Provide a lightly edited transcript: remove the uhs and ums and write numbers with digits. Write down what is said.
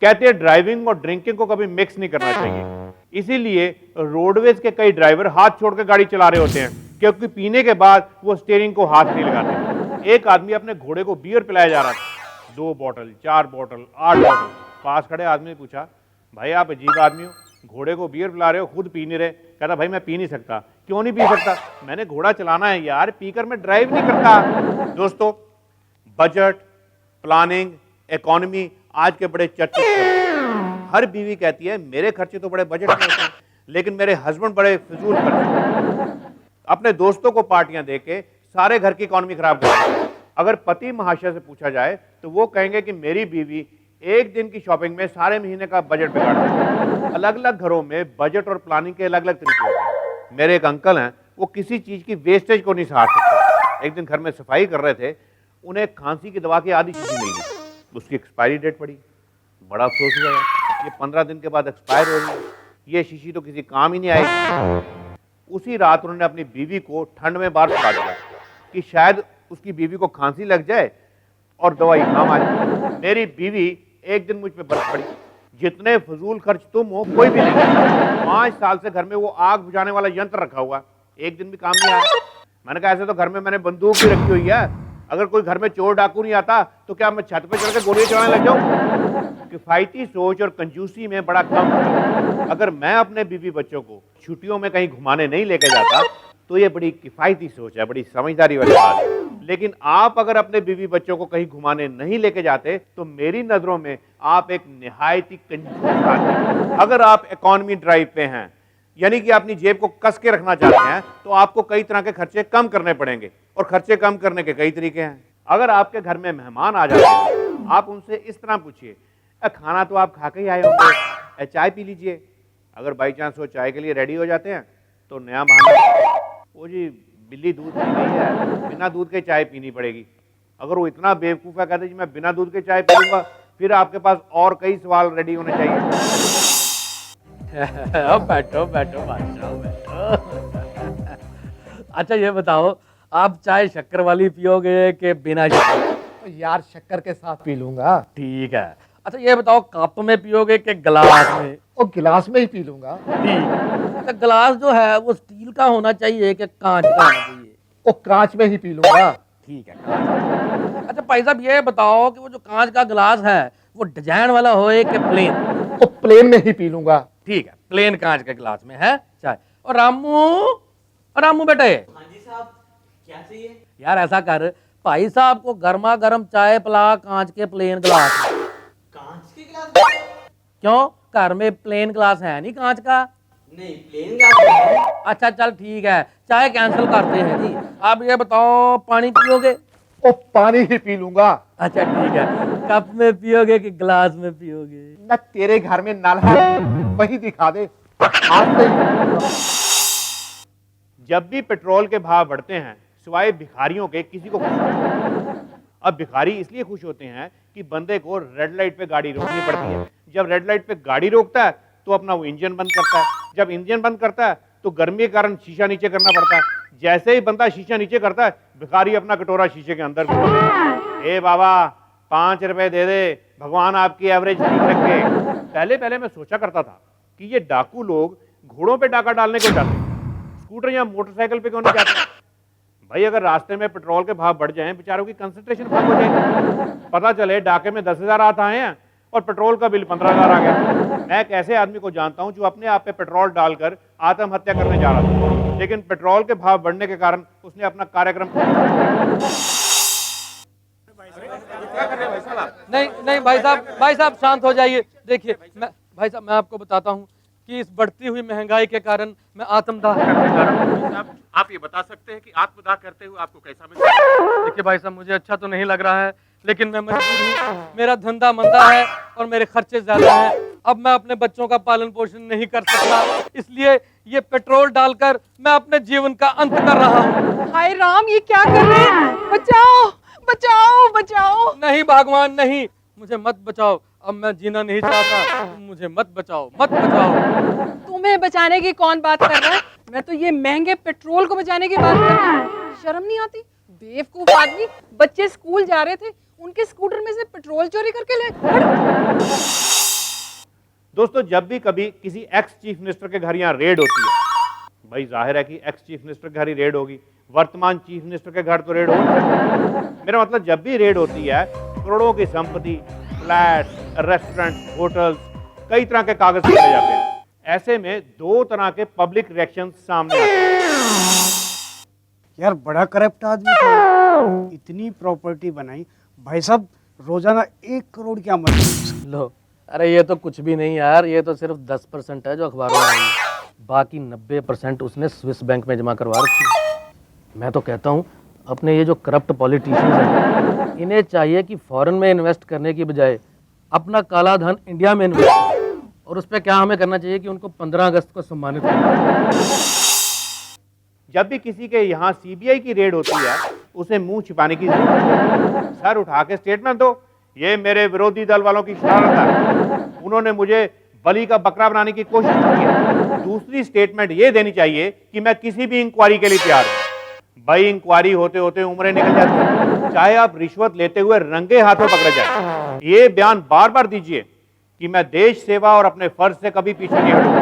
कहते हैं ड्राइविंग और ड्रिंकिंग को कभी मिक्स नहीं करना चाहिए। इसीलिए रोडवेज के कई ड्राइवर हाथ छोड़ के गाड़ी चला रहे होते हैं, क्योंकि पीने के बाद वो स्टीयरिंग को हाथ नहीं लगाते। एक आदमी अपने घोड़े को बियर पिलाया जा रहा था, 2 बॉटल, 4 बॉटल, 8 बॉटल। पास खड़े आदमी ने पूछा, भाई आप अजीब आदमी हो, घोड़े को बियर पिला रहे हो, खुद पी नहीं रहे। कहता, भाई मैं पी नहीं सकता। क्यों नहीं पी सकता? मैंने घोड़ा चलाना है यार, पीकर मैं ड्राइव नहीं करता। दोस्तों, बजट, प्लानिंग, इकोनॉमी आज के बड़े चर्चित हैं। हर बीवी कहती है मेरे खर्चे तो बड़े बजट में होते हैं, लेकिन मेरे हस्बैंड बड़े फिजूल खर्चे। अपने दोस्तों को पार्टियां देके सारे घर की इकोनॉमी खराब कर देते हैं। अगर पति महाशय से पूछा जाए तो वो कहेंगे कि मेरी बीवी एक दिन की शॉपिंग में सारे महीने का बजट बिगाड़ देती है। अलग अलग घरों में बजट और प्लानिंग के अलग अलग तरीके होते हैं। मेरे एक अंकल हैं, वो किसी चीज की वेस्टेज को नहीं सहार सकते। एक दिन घर में सफाई कर रहे थे, उन्हें खांसी की दवा की आधी शीशी मिल गई। उसकी एक्सपायरी डेट पड़ी, बड़ा अफसोस हुआ, ये 15 दिन के बाद एक्सपायर हो रही है, ये शीशी तो किसी काम ही नहीं आएगी। उसी रात उन्होंने अपनी बीवी को ठंड में बाहर सुला दिया कि शायद उसकी बीवी को खांसी लग जाए और दवाई काम आ जाए। मेरी बीवी एक दिन मुझ पे बरस पड़ी, जितने फजूल खर्च तुम हो कोई भी नहीं। 5 साल से घर में वो आग बुझाने वाला यंत्र रखा हुआ, एक दिन भी काम नहीं आया। मैंने कहा ऐसे तो घर में मैंने बंदूक भी रखी हुई है, अगर कोई घर में चोर डाकू नहीं आता तो क्या मैं छत पे चढ़ के गोलियां चलाने लग जाऊं? किफायती सोच और कंजूसी में बड़ा कम है। अगर मैं अपने बीवी बच्चों को छुट्टियों में कहीं घुमाने नहीं लेके जाता तो ये बड़ी किफायती सोच है, बड़ी समझदारी वाली बात है। लेकिन आप अगर अपने बीवी बच्चों को कहीं घुमाने नहीं लेके जाते तो मेरी नजरों में आप एक निहायती कंजूस आदमी हैं। अगर आप इकोनॉमी ड्राइव पे हैं, यानी कि अपनी जेब को कस के रखना चाहते हैं, तो आपको कई तरह के खर्चे कम करने पड़ेंगे, और खर्चे कम करने के कई तरीके हैं। अगर आपके घर में मेहमान आ जाते हैं, आप उनसे इस तरह पूछिए, खाना तो आप खा के ही आए होंगे, चाय पी लीजिए। अगर बाई चांस वो चाय के लिए रेडी हो जाते हैं तो नया बहाना, वो जी बिल्ली दूध पी गई है, बिना दूध के चाय पीनी पड़ेगी। अगर वो इतना बेवकूफ़ है, कहते जी मैं बिना दूध के चाय पी लूंगा, फिर आपके पास और कई सवाल रेडी होने चाहिए। बैठो बैठो बादशाह बैठो। अच्छा ये बताओ, आप चाय शक्कर वाली पियोगे कि बिना शक्कर? यार शक्कर के साथ पी लूंगा। ठीक है। अच्छा ये बताओ, कप में पियोगे कि गिलास में? और गिलास में ही पी लूंगा। ठीक। अच्छा गिलास जो है वो स्टील का होना चाहिए कि कांच का होना चाहिए? और कांच में ही पी लूंगा। ठीक है, कांच। अच्छा भाई साहब ये बताओ कि वो जो कांच का गिलास है वो डिजाइन वाला होए कि प्लेन? और प्लेन में ही पी लूंगा। ठीक है, प्लेन कांच के गिलास में है चाय। और रामू बेटे। हाँ जी साहब, क्या चाहिए? यार ऐसा कर, भाई साहब को गर्मा गर्म चाय पिला कांच के प्लेन गिलास में। कांच के गिलास? क्यों, घर में प्लेन गिलास है नहीं कांच का? नहीं, प्लेन गिलास है। अच्छा चल ठीक है, चाय कैंसिल करते हैं जी। अब ये बताओ, पानी पियोगे? और पानी ही पी लूंगा। अच्छा ठीक है, कप में पियोगे कि गिलास में पियोगे? न तेरे घर में नल है, वही दिखा दे। हाथ से ही। जब भी पेट्रोल के भाव बढ़ते हैं, सिवाय भिखारियों के किसी को खुश नहीं। अब भिखारी इसलिए खुश होते हैं कि बंदे को रेड लाइट पे गाड़ी रोकनी पड़ती है। जब रेड लाइट पे गाड़ी रोकता है तो अपना वो इंजन बंद करता है। जब इंजन बंद करता है तो गर्मी के कारण शीशा नीचे करना पड़ता है। जैसे ही बंदा शीशा नीचे करता है, भिखारी अपना कटोरा शीशे के अंदर कर देता है। ए बाबा 5 रुपए दे दे, भगवान आपकी एवरेज ठीक रखे। पहले मैं सोचा करता था कि ये डाकू लोग घोड़ों पे डाका डालने क्यों जाते हैं, स्कूटर या मोटरसाइकिल पे क्यों नहीं जाते? भाई अगर रास्ते में पेट्रोल के भाव बढ़ जाएं, बेचारों की कंसंट्रेशन भंग हो जाए। पता चले डाके में 10,000 हाथ आए हैं और पेट्रोल का बिल 15,000 आ गया। मैं एक ऐसे आदमी को जानता हूं जो अपने आप पे पेट्रोल डालकर आत्महत्या करने जा रहा था, लेकिन पेट्रोल के भाव बढ़ने के कारण उसने अपना कार्यक्रम नहीं भाई साहब शांत हो जाइए। देखिए भाई साहब मैं आपको बताता हूँ कि इस बढ़ती हुई महंगाई के कारण मैं आत्मदाह करने जा रहा हूँ। आप ये बता सकते हैं कि आत्मदाह करते हुए आपको कैसा मिला? देखिए भाई साहब, मुझे अच्छा तो नहीं लग रहा है, लेकिन मैं मजबूर हूँ। मेरा धंधा मंदा है और मेरे खर्चे ज्यादा हैं। अब मैं अपने बच्चों का पालन पोषण नहीं कर सकता, इसलिए ये पेट्रोल डालकर मैं अपने जीवन का अंत कर रहा हूँ। हाय राम, ये क्या कर रहे हैं? बचाओ बचाओ बचाओ। नहीं भगवान नहीं, मुझे मत बचाओ। अब मैं जीना नहीं चाहता, तुम मुझे मत बचाओ, मत बचाओ। तुम्हें बचाने की कौन बात कर रहा है? मैं तो ये महंगे पेट्रोल को बचाने की बात कर रही हूँ। शर्म नहीं आती? बेवकूफ आदमी, बच्चे स्कूल जा रहे थे, उनके स्कूटर में से पेट्रोल चोरी करके ले। दोस्तों, जब भी कभी किसी एक्स चीफ मिनिस्टर के घर यहाँ रेड होती है, भाई जाहिर है कि एक्स चीफ मिनिस्टर के घर ही रेड होगी, वर्तमान चीफ मिनिस्टर के घर तो रेड होगी। मेरा मतलब, जब भी रेड होती है, करोड़ों की संपत्ति, फ्लैट, रेस्टोरेंट, होटल्स, कई तरह के कागज पकड़े जाते हैं। ऐसे में दो तरह के पब्लिक रिएक्शन सामने आते हैं। यार बड़ा करप्ट आदमी था, इतनी प्रॉपर्टी बनाई भाई साहब, रोजाना 1 करोड़ की आमदनी। लो, अरे ये तो कुछ भी नहीं यार, ये तो सिर्फ 10% है जो अखबारों में आई है। बाकी 90% उसने स्विस बैंक में जमा करवा रखी है। मैं तो कहता हूँ अपने ये जो करप्ट पॉलिटिशियंस हैं, इन्हें चाहिए कि फॉरेन में इन्वेस्ट करने की बजाय अपना काला धन इंडिया में इन्वेस्ट करें। और उस पर क्या हमें करना चाहिए कि उनको 15 अगस्त को सम्मानित करना। जब भी किसी के यहाँ सीबीआई की रेड होती है, उसे मुंह छिपाने की जरूरत है। सर उठा के स्टेटमेंट दो, ये मेरे विरोधी दल वालों की शरारत है, उन्होंने मुझे बलि का बकरा बनाने की कोशिश की है। दूसरी स्टेटमेंट ये देनी चाहिए कि मैं किसी भी इंक्वायरी के लिए तैयार हूं। भाई इंक्वायरी होते होते उम्रें निकल जाती हैं, चाहे आप रिश्वत लेते हुए रंगे हाथों पकड़े जाए। ये बयान बार बार दीजिए कि मैं देश सेवा और अपने फर्ज से कभी पीछे नहीं हटूंगा।